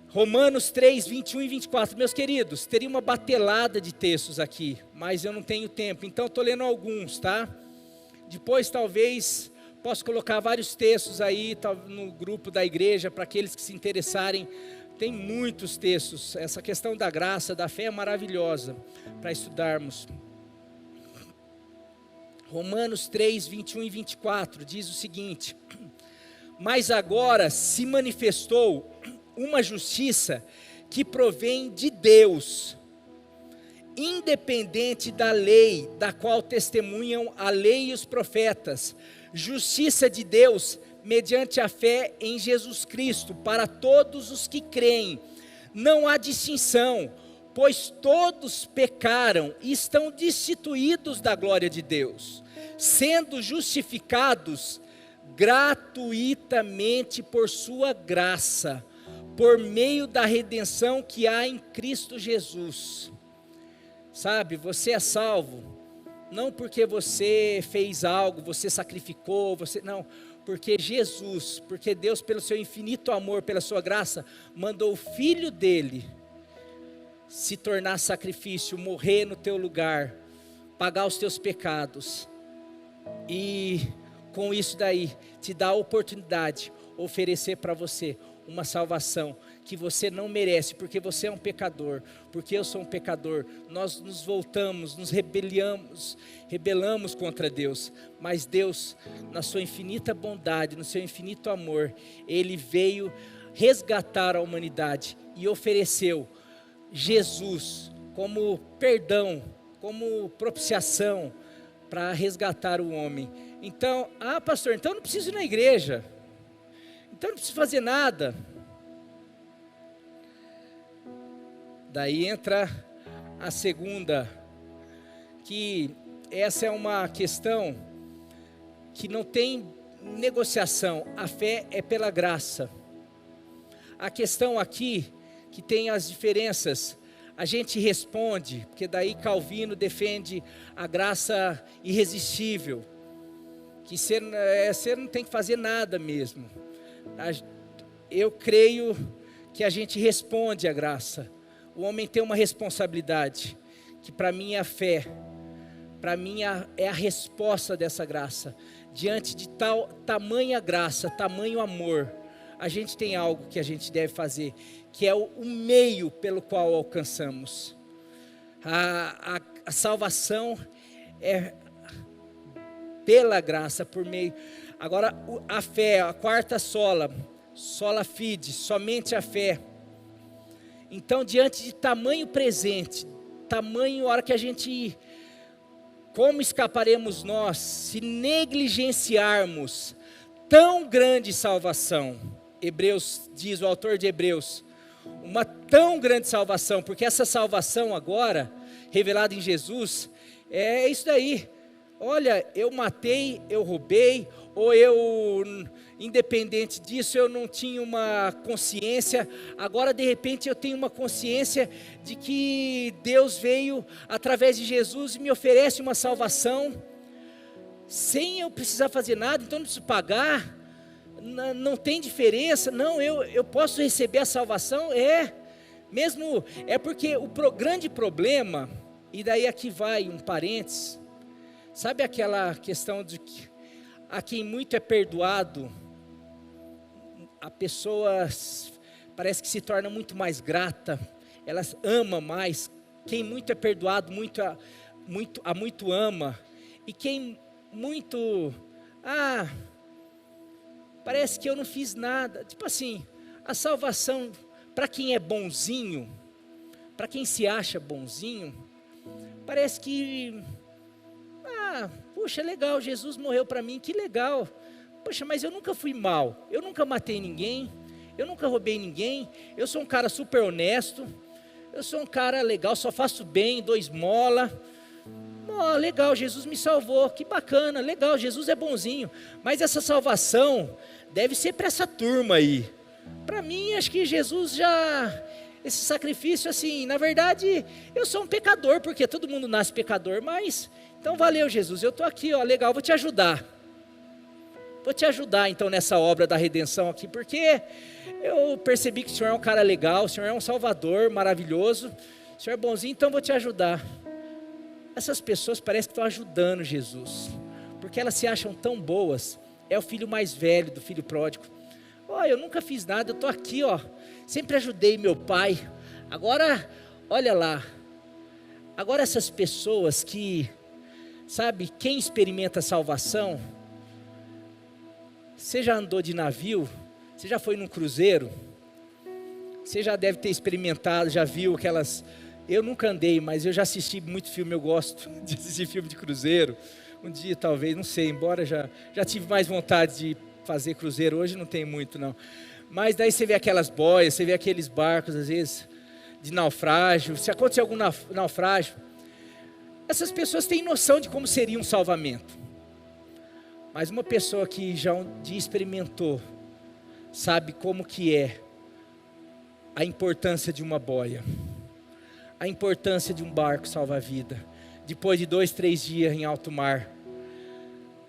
Romanos 3, 21 e 24, meus queridos, teria uma batelada de textos aqui, mas eu não tenho tempo, então estou lendo alguns, tá? Depois talvez posso colocar vários textos aí no grupo da igreja, para aqueles que se interessarem. Tem muitos textos, essa questão da graça, da fé é maravilhosa para estudarmos. Romanos 3, 21 e 24 diz o seguinte: mas agora se manifestou uma justiça que provém de Deus, independente da lei, da qual testemunham a lei e os profetas, justiça de Deus mediante a fé em Jesus Cristo, para todos os que creem. Não há distinção, pois todos pecaram e estão destituídos da glória de Deus, sendo justificados gratuitamente por sua graça, por meio da redenção que há em Cristo Jesus. Sabe, você é salvo, não porque você fez algo, você sacrificou, não, porque Jesus, porque Deus, pelo seu infinito amor, pela sua graça, mandou o Filho dele se tornar sacrifício, morrer no teu lugar, pagar os teus pecados, e com isso daí, te dá a oportunidade, oferecer para você uma salvação que você não merece, porque você é um pecador, porque eu sou um pecador. Nós nos voltamos, nos rebelamos contra Deus, mas Deus, na sua infinita bondade, no seu infinito amor, Ele veio resgatar a humanidade e ofereceu Jesus como perdão, como propiciação para resgatar o homem. Então, pastor, então eu não preciso ir na igreja, então eu não preciso fazer nada. Daí entra a segunda, que essa é uma questão que não tem negociação, a fé é pela graça. A questão aqui, que tem as diferenças, a gente responde, porque daí Calvino defende a graça irresistível, que você não tem que fazer nada mesmo. Eu creio que a gente responde à graça. O homem tem uma responsabilidade, que para mim é a fé, para mim é a resposta dessa graça. Diante de tamanha graça, tamanho amor, a gente tem algo que a gente deve fazer, que é o meio pelo qual alcançamos. A salvação é pela graça, por meio. Agora a fé, a quarta sola fide, somente a fé. Então, diante de tamanho presente, tamanho hora que a gente, como escaparemos nós se negligenciarmos tão grande salvação? Hebreus diz, o autor de Hebreus, uma tão grande salvação, porque essa salvação agora, revelada em Jesus, é isso daí. Olha, eu matei, eu roubei, ou eu, independente disso, eu não tinha uma consciência. Agora de repente eu tenho uma consciência de que Deus veio através de Jesus e me oferece uma salvação, sem eu precisar fazer nada, então não preciso pagar, não tem diferença, não, eu posso receber a salvação, mesmo, porque o grande problema, e daí aqui vai um parênteses, sabe aquela questão de que a quem muito é perdoado, a pessoa parece que se torna muito mais grata, ela ama mais. Quem muito é perdoado, muito ama, e quem muito, parece que eu não fiz nada, tipo assim, a salvação, para quem é bonzinho, para quem se acha bonzinho, parece que, puxa, legal, Jesus morreu para mim, que legal, poxa, mas eu nunca fui mal, eu nunca matei ninguém, eu nunca roubei ninguém, eu sou um cara super honesto, eu sou um cara legal, só faço bem, dou esmola, legal, Jesus me salvou, que bacana, legal, Jesus é bonzinho, mas essa salvação deve ser para essa turma aí. Para mim, acho que Jesus esse sacrifício assim, na verdade, eu sou um pecador, porque todo mundo nasce pecador, mas, então valeu Jesus, eu estou aqui, legal, vou te ajudar então nessa obra da redenção aqui, porque eu percebi que o Senhor é um cara legal, o Senhor é um salvador maravilhoso, o Senhor é bonzinho, então vou te ajudar. Essas pessoas parecem que estão ajudando Jesus, porque elas se acham tão boas. É o filho mais velho do filho pródigo. Eu nunca fiz nada, eu estou aqui, sempre ajudei meu pai. Agora, olha lá, agora essas pessoas que, sabe, quem experimenta a salvação, você já andou de navio, você já foi num cruzeiro, você já deve ter experimentado, já viu aquelas, eu nunca andei, mas eu já assisti muito filme, eu gosto de assistir filme de cruzeiro, um dia talvez, não sei, embora já tive mais vontade de fazer cruzeiro, hoje não tem muito não, mas daí você vê aquelas boias, você vê aqueles barcos às vezes, de naufrágio, se acontecer algum naufrágio, essas pessoas têm noção de como seria um salvamento, mas uma pessoa que já um dia experimentou, sabe como que é a importância de uma boia, a importância de um barco salva-vida, depois de 2, 3 dias em alto mar,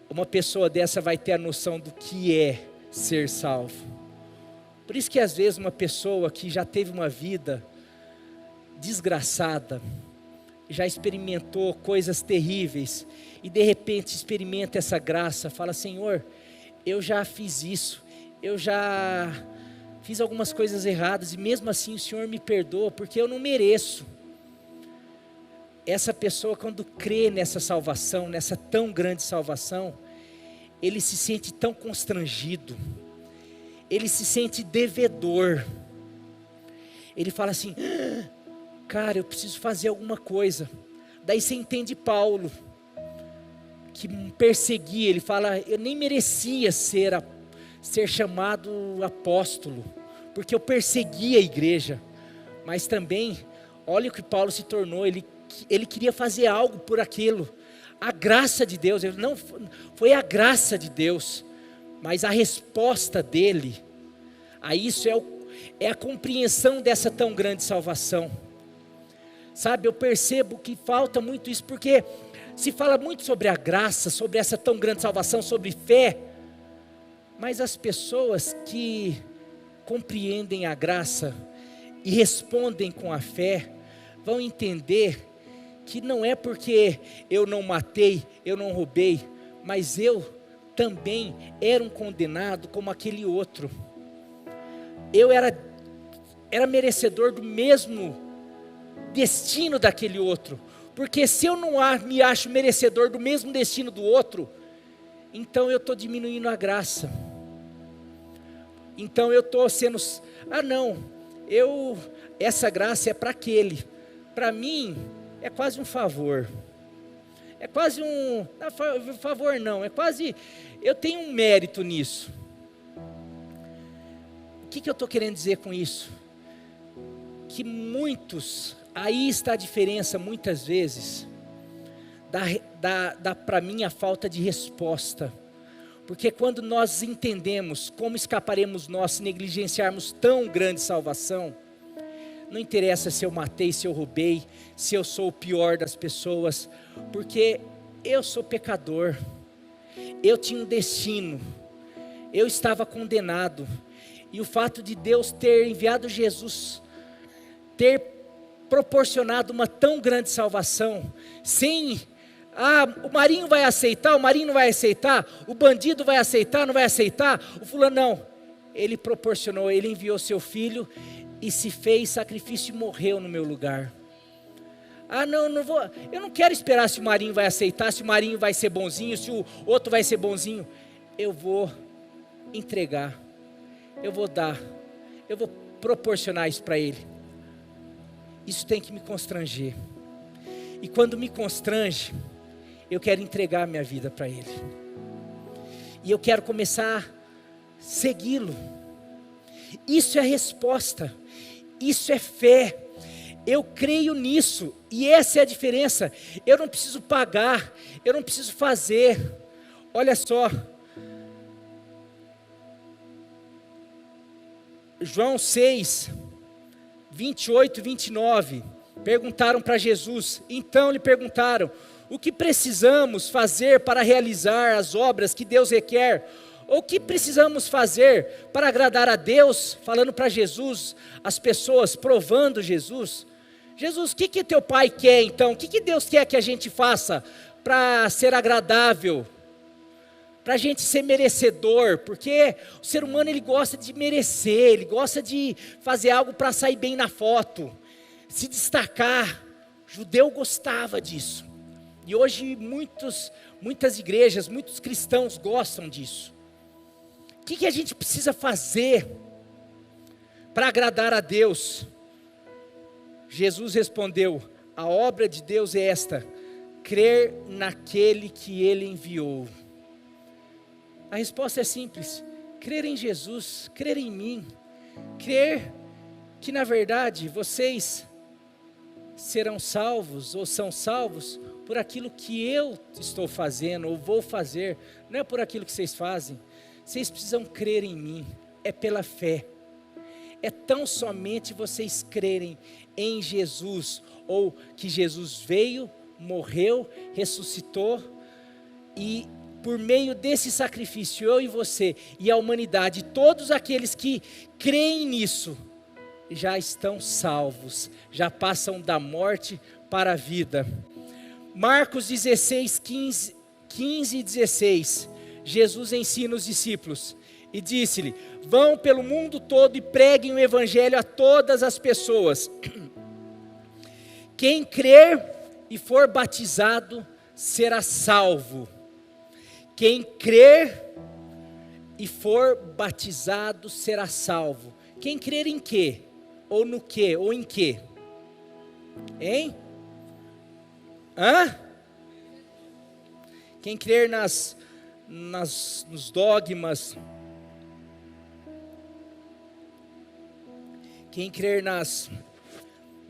uma pessoa dessa vai ter a noção do que é ser salvo. Por isso que às vezes uma pessoa que já teve uma vida desgraçada, já experimentou coisas terríveis, e de repente experimenta essa graça, fala: Senhor, eu já fiz isso, eu já fiz algumas coisas erradas, e mesmo assim o Senhor me perdoa, porque eu não mereço. Essa pessoa, quando crê nessa salvação, nessa tão grande salvação, ele se sente tão constrangido, ele se sente devedor, ele fala assim: cara, eu preciso fazer alguma coisa. Daí você entende Paulo, que perseguia, ele fala: eu nem merecia ser chamado apóstolo, porque eu perseguia a igreja, mas também, olha o que Paulo se tornou, ele queria fazer algo por aquilo, a graça de Deus, não foi a graça de Deus, mas a resposta dele a isso é a compreensão dessa tão grande salvação. Sabe, eu percebo que falta muito isso, porque se fala muito sobre a graça, sobre essa tão grande salvação, sobre fé, mas as pessoas que compreendem a graça e respondem com a fé, vão entender que não é porque eu não matei, eu não roubei, mas eu também era um condenado como aquele outro. Eu era merecedor do mesmo destino daquele outro, porque se eu não me acho merecedor do mesmo destino do outro, então eu estou diminuindo a graça, então eu estou sendo, essa graça é para aquele, para mim é quase um favor, é quase favor não, é quase, eu tenho um mérito nisso. O que eu estou querendo dizer com isso? Que muitos, aí está a diferença muitas vezes, para mim a falta de resposta, Porque quando nós entendemos como escaparemos nós se negligenciarmos tão grande salvação, não interessa se eu matei, se eu roubei, se eu sou o pior das pessoas, porque eu sou pecador, eu tinha um destino, eu estava condenado, e o fato de Deus ter enviado Jesus, ter proporcionado uma tão grande salvação, sem, o Marinho vai aceitar, o Marinho não vai aceitar, o bandido vai aceitar, não vai aceitar, o fulano não, ele proporcionou, ele enviou seu filho, e se fez sacrifício e morreu no meu lugar. Não vou, eu não quero esperar se o Marinho vai aceitar, se o Marinho vai ser bonzinho, se o outro vai ser bonzinho, eu vou entregar, eu vou dar, eu vou proporcionar isso para ele. Isso tem que me constranger, e quando me constrange, eu quero entregar minha vida para ele, e eu quero começar a segui-lo. Isso é resposta, isso é fé, eu creio nisso, e essa é a diferença. Eu não preciso pagar, eu não preciso fazer. Olha só, João 6, 28 e 29, perguntaram para Jesus, então lhe perguntaram, o que precisamos fazer para realizar as obras que Deus requer? O que precisamos fazer para agradar a Deus? Falando para Jesus, as pessoas provando Jesus. Jesus, o que teu pai quer então? O que Deus quer que a gente faça para ser agradável? Para a gente ser merecedor? Porque o ser humano ele gosta de merecer, ele gosta de fazer algo para sair bem na foto, se destacar. O judeu gostava disso. E hoje muitas igrejas, muitos cristãos gostam disso. O que a gente precisa fazer para agradar a Deus? Jesus respondeu, a obra de Deus é esta, crer naquele que Ele enviou. A resposta é simples, crer em Jesus, crer em mim, crer que na verdade vocês serão salvos ou são salvos por aquilo que eu estou fazendo ou vou fazer, não é por aquilo que vocês fazem. Vocês precisam crer em mim, é pela fé, é tão somente vocês crerem em Jesus, ou que Jesus veio, morreu, ressuscitou, e por meio desse sacrifício, eu e você, e a humanidade, todos aqueles que creem nisso, já estão salvos, já passam da morte para a vida. Marcos 16, 15 e 16, Jesus ensina os discípulos e disse-lhe, vão pelo mundo todo e preguem o evangelho a todas as pessoas. Quem crer e for batizado será salvo. Quem crer e for batizado será salvo. Quem crer em quê? Ou no quê? Ou em quê? Hein? Quem crer nos dogmas, quem crer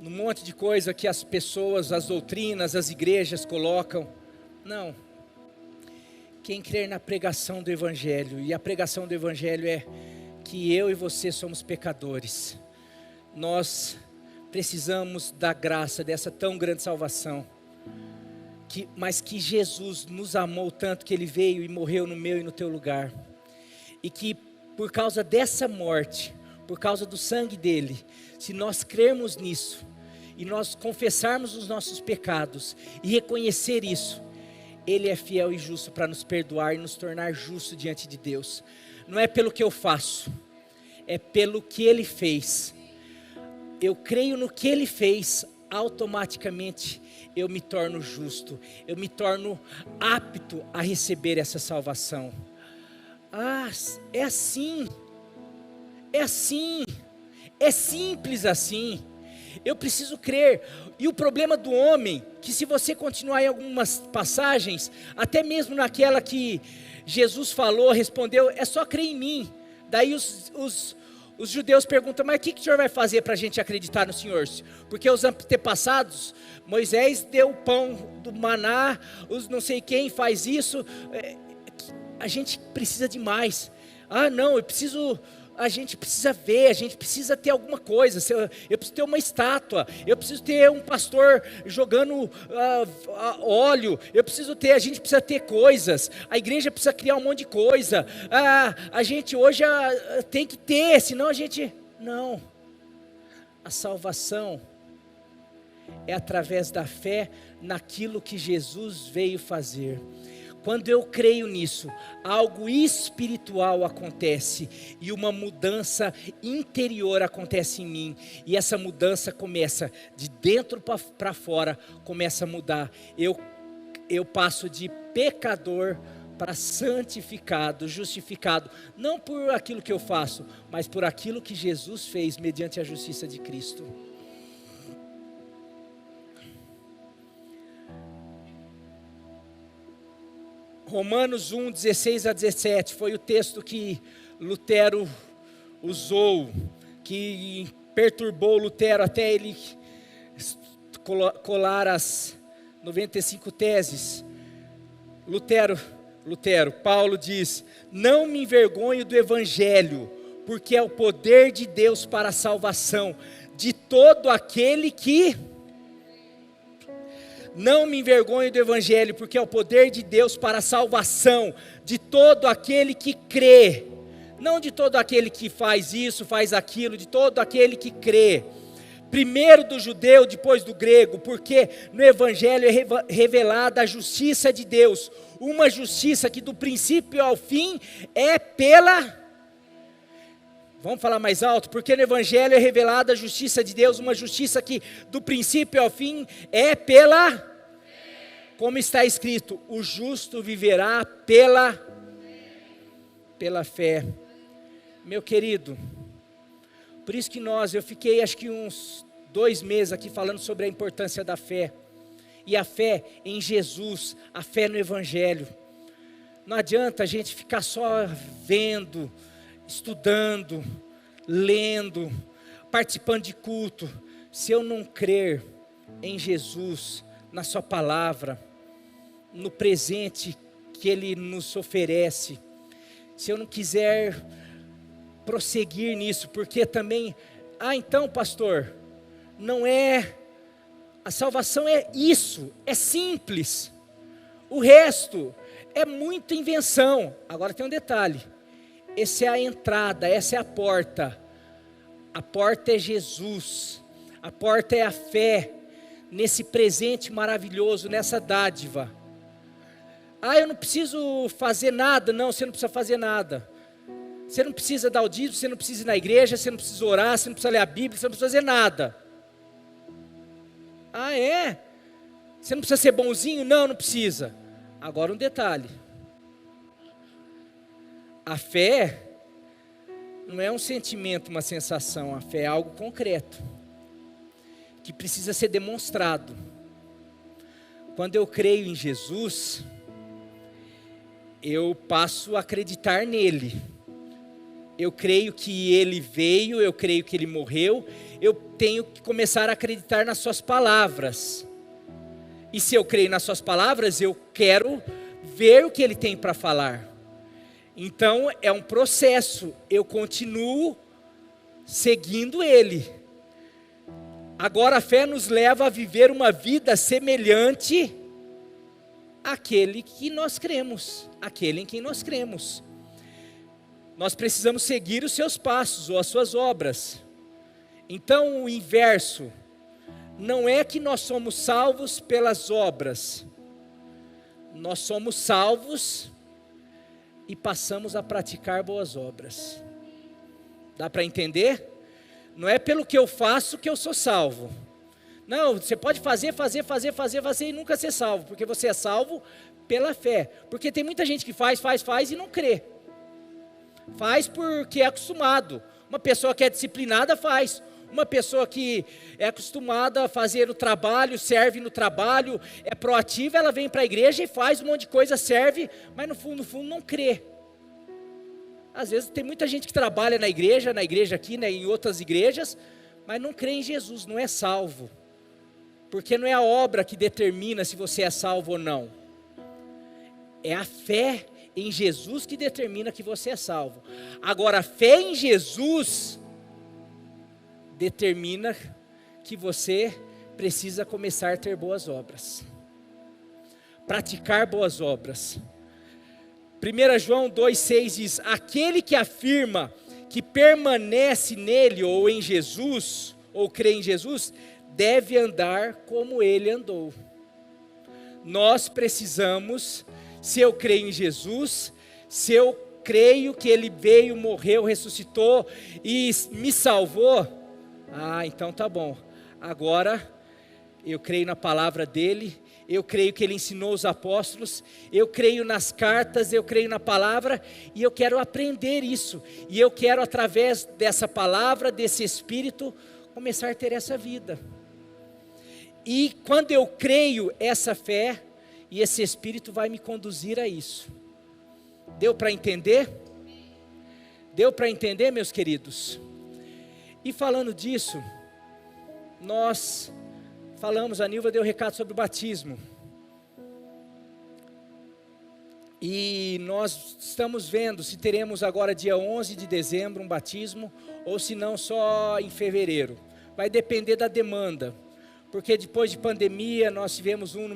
num monte de coisa que as pessoas, as doutrinas, as igrejas colocam, não. Quem crer na pregação do Evangelho, e a pregação do Evangelho é que eu e você somos pecadores, nós precisamos da graça, dessa tão grande salvação, mas que Jesus nos amou tanto que Ele veio e morreu no meu e no teu lugar, e que por causa dessa morte, por causa do sangue dele, se nós crermos nisso, e nós confessarmos os nossos pecados, e reconhecer isso, Ele é fiel e justo para nos perdoar e nos tornar justos diante de Deus. Não é pelo que eu faço, é pelo que Ele fez. Eu creio no que Ele fez, automaticamente eu me torno justo, eu me torno apto a receber essa salvação. É assim, é simples assim. Eu preciso crer. E o problema do homem, que se você continuar em algumas passagens, até mesmo naquela que Jesus falou, respondeu, é só crer em mim. Daí os judeus perguntam, mas o que o senhor vai fazer para a gente acreditar no Senhor? Porque os antepassados, Moisés deu o pão do maná, os não sei quem faz isso. a gente precisa de mais. Ah, não, a gente precisa ver, a gente precisa ter alguma coisa, eu preciso ter uma estátua, eu preciso ter um pastor jogando óleo, a gente precisa ter coisas, a igreja precisa criar um monte de coisa, a gente hoje tem que ter, senão a gente... Não, a salvação é através da fé naquilo que Jesus veio fazer. Quando eu creio nisso, algo espiritual acontece e uma mudança interior acontece em mim. E essa mudança começa de dentro para fora, começa a mudar. Eu passo de pecador para santificado, justificado, não por aquilo que eu faço, mas por aquilo que Jesus fez mediante a justiça de Cristo. Romanos 1, 16 a 17, foi o texto que Lutero usou, que perturbou Lutero até ele colar as 95 teses. Paulo diz: não me envergonho do evangelho, porque é o poder de Deus para a salvação de todo aquele que... Não me envergonho do evangelho, porque é o poder de Deus para a salvação de todo aquele que crê. Não de todo aquele que faz isso, faz aquilo, de todo aquele que crê. Primeiro do judeu, depois do grego, porque no evangelho é revelada a justiça de Deus. Uma justiça que do princípio ao fim é pela... Vamos falar mais alto? Porque no evangelho é revelada a justiça de Deus, uma justiça que do princípio ao fim é pela... Como está escrito, o justo viverá pela fé. Meu querido, por isso que eu fiquei acho que uns 2 meses aqui falando sobre a importância da fé. E a fé em Jesus, a fé no evangelho. Não adianta a gente ficar só vendo, estudando, lendo, participando de culto, se eu não crer em Jesus, na sua palavra, no presente que Ele nos oferece, se eu não quiser prosseguir nisso, porque também, então pastor, não é, a salvação é isso, é simples, o resto é muita invenção. Agora tem um detalhe, essa é a entrada, essa é a porta é Jesus, a porta é a fé, nesse presente maravilhoso, nessa dádiva. Eu não preciso fazer nada. Não, você não precisa fazer nada. Você não precisa dar o dízimo, você não precisa ir na igreja, você não precisa orar, você não precisa ler a Bíblia, você não precisa fazer nada. É? Você não precisa ser bonzinho? Não, não precisa. Agora um detalhe. A fé não é um sentimento, uma sensação, a fé é algo concreto, que precisa ser demonstrado. Quando eu creio em Jesus, eu passo a acreditar nele. Eu creio que ele veio, eu creio que ele morreu, eu tenho que começar a acreditar nas suas palavras. E se eu creio nas suas palavras, eu quero ver o que ele tem para falar. Então é um processo, eu continuo seguindo ele. Agora a fé nos leva a viver uma vida semelhante àquele que nós cremos, aquele em quem nós cremos. Nós precisamos seguir os seus passos ou as suas obras. Então o inverso, não é que nós somos salvos pelas obras, nós somos salvos e passamos a praticar boas obras. Dá para entender? Não é pelo que eu faço que eu sou salvo. Não, você pode fazer e nunca ser salvo, porque você é salvo pela fé. Porque tem muita gente que faz e não crê. Faz porque é acostumado. Uma pessoa que é disciplinada faz. Uma pessoa que é acostumada a fazer o trabalho, serve no trabalho, é proativa, ela vem para a igreja e faz um monte de coisa, serve, mas no fundo não crê. Às vezes tem muita gente que trabalha na igreja aqui, né, em outras igrejas, mas não crê em Jesus, não é salvo. Porque não é a obra que determina se você é salvo ou não. É a fé em Jesus que determina que você é salvo. Agora, a fé em Jesus determina que você precisa começar a ter boas obras, praticar boas obras. 1 João 2,6 diz: aquele que afirma que permanece nele ou em Jesus, ou crê em Jesus, deve andar como ele andou. Nós precisamos, se eu creio em Jesus, se eu creio que ele veio, morreu, ressuscitou e me salvou, então tá bom, agora eu creio na palavra dele, eu creio que ele ensinou os apóstolos, eu creio nas cartas, eu creio na palavra, e eu quero aprender isso, e eu quero através dessa palavra, desse Espírito, começar a ter essa vida. E quando eu creio, essa fé e esse Espírito vai me conduzir a isso. Deu para entender? Deu para entender, meus queridos? E falando disso, nós falamos, a Nilva deu um recado sobre o batismo. E nós estamos vendo se teremos agora dia 11 de dezembro um batismo, ou se não só em fevereiro. Vai depender da demanda, porque depois de pandemia nós tivemos um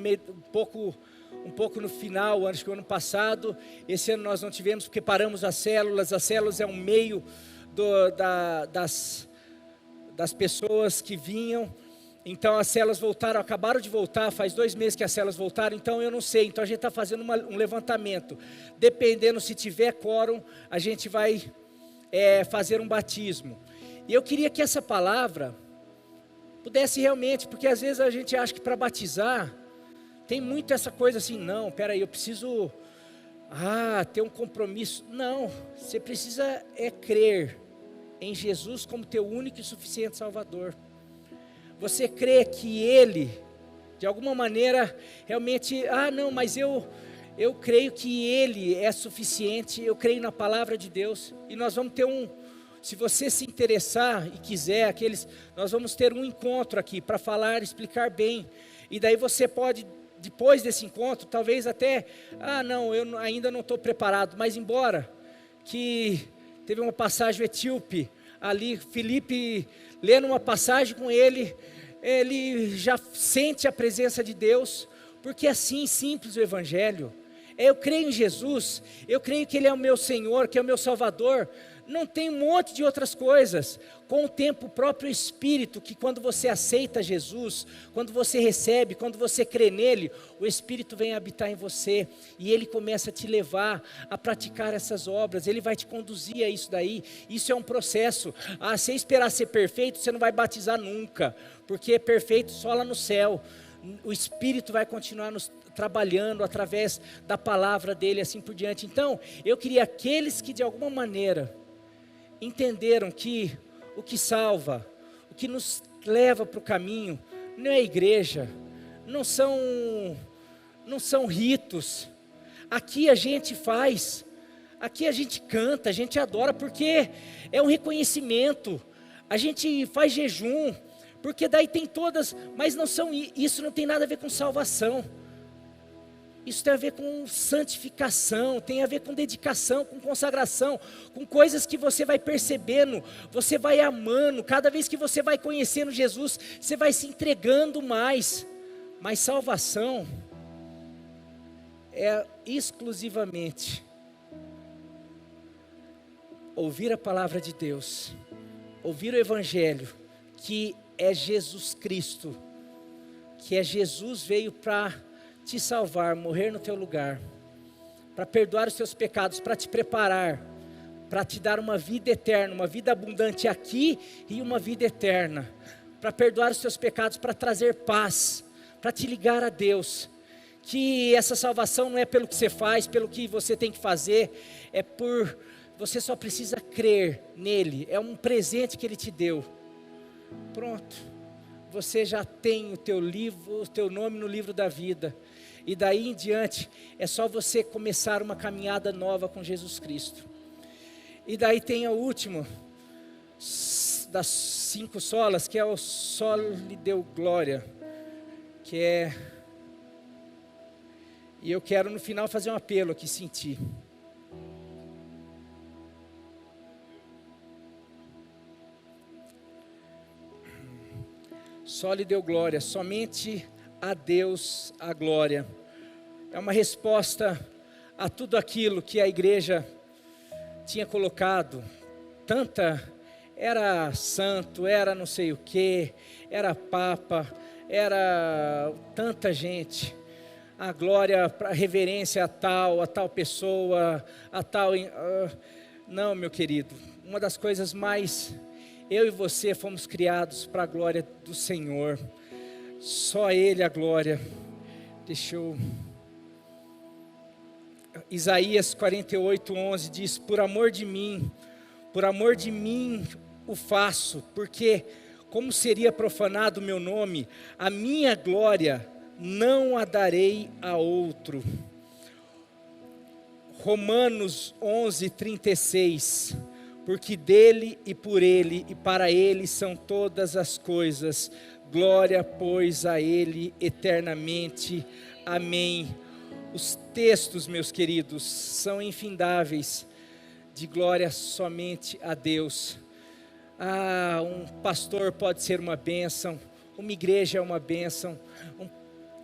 pouco no final, acho que o ano passado. Esse ano nós não tivemos porque paramos as células é um meio das pessoas que vinham. Então as células voltaram, acabaram de voltar, faz 2 meses que as células voltaram, então eu não sei, então a gente está fazendo um levantamento, dependendo se tiver quórum, a gente vai fazer um batismo. E eu queria que essa palavra pudesse realmente, porque às vezes a gente acha que para batizar, tem muito essa coisa assim, não, peraí, eu preciso ter um compromisso. Não, você precisa crer em Jesus como teu único e suficiente Salvador. Você crê que Ele, de alguma maneira, realmente, não, mas eu creio que Ele é suficiente, eu creio na palavra de Deus, e nós vamos ter se você se interessar e quiser, nós vamos ter um encontro aqui, para falar, explicar bem, e daí você pode, depois desse encontro, talvez até, não, eu ainda não estou preparado, mas embora que teve uma passagem etíope, ali, Filipe, lendo uma passagem com ele já sente a presença de Deus, porque é assim simples o Evangelho. Eu creio em Jesus, eu creio que Ele é o meu Senhor, que é o meu Salvador. Não tem um monte de outras coisas. Com o tempo, o próprio Espírito, que quando você aceita Jesus, quando você recebe, quando você crê nele, o Espírito vem habitar em você, e ele começa a te levar a praticar essas obras, ele vai te conduzir a isso daí. Isso é um processo. Se esperar ser perfeito, você não vai batizar nunca, porque é perfeito só lá no céu. O Espírito vai continuar nos trabalhando através da palavra dele, assim por diante. Então, eu queria aqueles que de alguma maneira entenderam que o que salva, o que nos leva para o caminho, não é a igreja, não são ritos. Aqui a gente faz, aqui a gente canta, a gente adora, porque é um reconhecimento. A gente faz jejum, porque daí tem todas, mas isso não tem nada a ver com salvação. Isso tem a ver com santificação, tem a ver com dedicação, com consagração, com coisas que você vai percebendo, você vai amando. Cada vez que você vai conhecendo Jesus, você vai se entregando mais. Mas salvação é exclusivamente ouvir a palavra de Deus, ouvir o Evangelho, que é Jesus Cristo, que é Jesus veio para te salvar, morrer no teu lugar, para perdoar os teus pecados, para te preparar, para te dar uma vida eterna, uma vida abundante aqui e uma vida eterna, para perdoar os teus pecados, para trazer paz, para te ligar a Deus. Que essa salvação não é pelo que você faz, pelo que você tem que fazer, você só precisa crer nele, é um presente que ele te deu. Pronto, você já tem o teu nome no livro da vida. E daí em diante, é só você começar uma caminhada nova com Jesus Cristo. E daí tem o último, das 5 solas, que é o Soli Deo Glória, e eu quero no final fazer um apelo aqui, sentir. Só lhe deu glória, somente a Deus a glória. É uma resposta a tudo aquilo que a igreja tinha colocado. Era santo, era não sei o que, era papa, era tanta gente. A glória, a reverência a tal pessoa, a tal... não, meu querido, uma das coisas mais... Eu e você fomos criados para a glória do Senhor. Só Ele a glória. Isaías 48:11 diz: por amor de mim o faço, porque como seria profanado o meu nome, a minha glória não a darei a outro. Romanos 11:36, porque dele e por ele e para ele são todas as coisas, glória pois a ele eternamente, amém. Os textos, meus queridos, são infindáveis, de glória somente a Deus. Um pastor pode ser uma bênção, uma igreja é uma bênção, um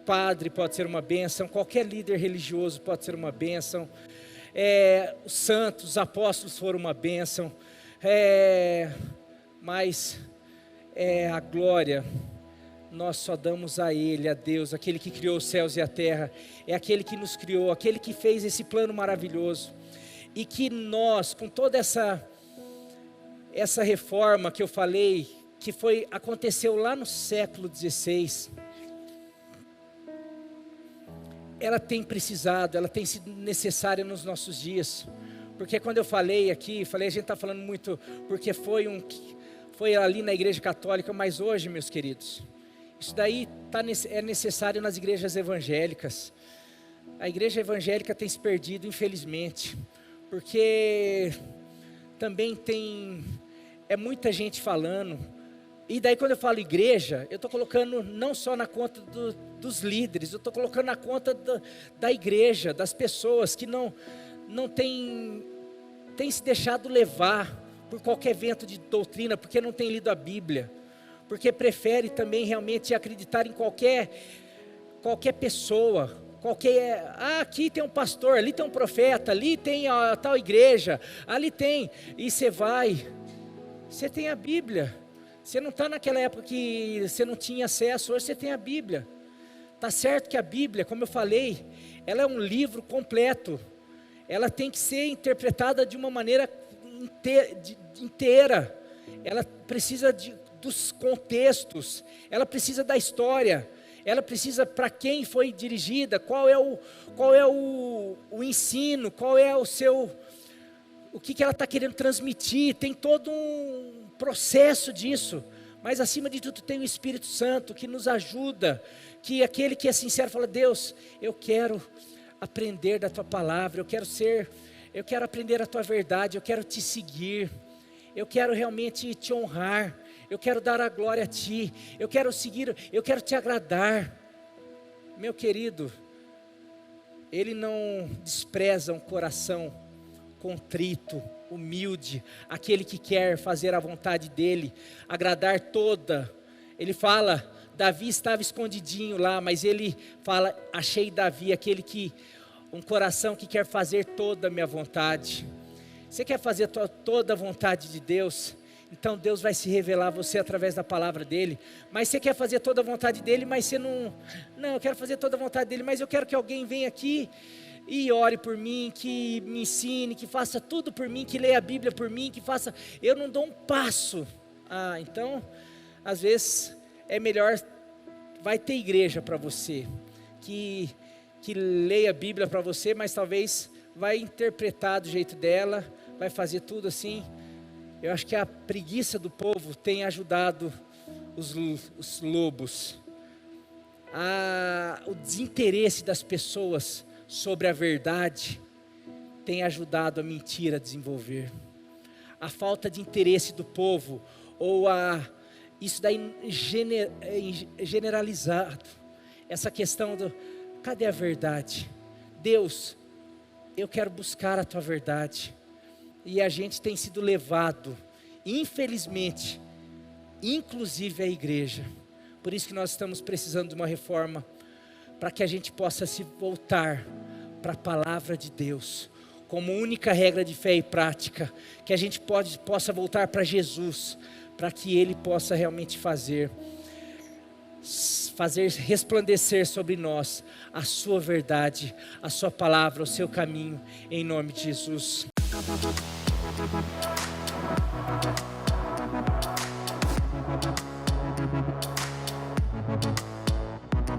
padre pode ser uma bênção, qualquer líder religioso pode ser uma bênção, os santos, os apóstolos foram uma bênção, mas a glória nós só damos a Ele, a Deus, aquele que criou os céus e a terra, é aquele que nos criou, aquele que fez esse plano maravilhoso, e que nós, com toda essa reforma que eu falei, que aconteceu lá no século XVI, ela tem precisado, ela tem sido necessária nos nossos dias, porque quando eu falei aqui, a gente está falando muito, porque foi ali na igreja católica, mas hoje, meus queridos, isso daí é necessário nas igrejas evangélicas. A igreja evangélica tem se perdido, infelizmente, porque também é muita gente falando, e daí quando eu falo igreja, eu estou colocando não só na conta dos líderes, eu estou colocando na conta da igreja, das pessoas que não tem se deixado levar por qualquer vento de doutrina, porque não tem lido a Bíblia, porque prefere também realmente acreditar em qualquer pessoa, aqui tem um pastor, ali tem um profeta, ali tem a tal igreja, ali tem, e você tem a Bíblia, você não está naquela época que você não tinha acesso, hoje você tem a Bíblia. Está certo que a Bíblia, como eu falei, ela é um livro completo, ela tem que ser interpretada de uma maneira inteira, ela precisa dos contextos, ela precisa da história, ela precisa para quem foi dirigida, qual é o ensino, qual é o que ela está querendo transmitir, tem todo um processo disso, mas acima de tudo tem o Espírito Santo que nos ajuda, que aquele que é sincero fala: Deus, eu quero aprender da Tua Palavra, eu quero aprender a Tua verdade, eu quero Te seguir, eu quero realmente Te honrar, eu quero dar a glória a Ti, eu quero Te agradar. Meu querido, Ele não despreza um coração contrito, humilde, aquele que quer fazer a vontade dEle, agradar toda. Ele fala, Davi estava escondidinho lá, mas ele fala: achei Davi, um coração que quer fazer toda a minha vontade. Você quer fazer toda a vontade de Deus? Então Deus vai se revelar a você através da palavra dEle. Mas você quer fazer toda a vontade dEle, mas você não, eu quero fazer toda a vontade dEle, mas eu quero que alguém venha aqui e ore por mim, que me ensine, que faça tudo por mim, que leia a Bíblia por mim, eu não dou um passo. Então, às vezes, é melhor, vai ter igreja para você, que leia a Bíblia para você, mas talvez vai interpretar do jeito dela, vai fazer tudo assim. Eu acho que a preguiça do povo tem ajudado os lobos, o desinteresse das pessoas sobre a verdade tem ajudado a mentira a desenvolver. A falta de interesse do povo, ou isso daí generalizado, essa questão cadê a verdade? Deus, eu quero buscar a Tua verdade, e a gente tem sido levado, infelizmente, inclusive a igreja, Por isso que nós estamos precisando de uma reforma, para que a gente possa se voltar para a palavra de Deus, como única regra de fé e prática, que a gente possa voltar para Jesus, para que Ele possa realmente fazer resplandecer sobre nós a sua verdade, a sua palavra, o seu caminho, em nome de Jesus.